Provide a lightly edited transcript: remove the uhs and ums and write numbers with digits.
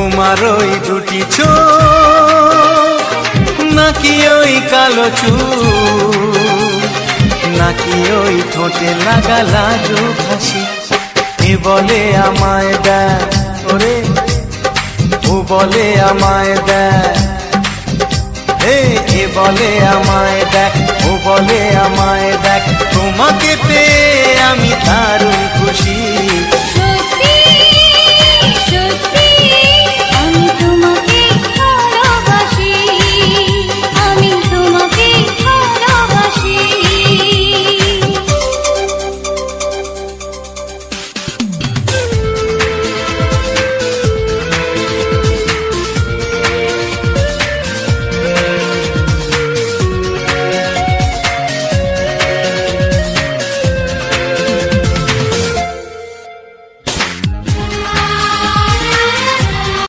তোমার ওই দুটি চোখ, নাকি ওই কালো চুল, নাকি ওই ঠোঁটে লাগা লাজুক হাসি। এ বলে আমায় দেখ ওরে, ও বলে আমায় দেখ, এ বলে আমায় দেখ, ও বলে আমায় দেখ, তোমাকে পেয়ে আমি দারুণ খুশি।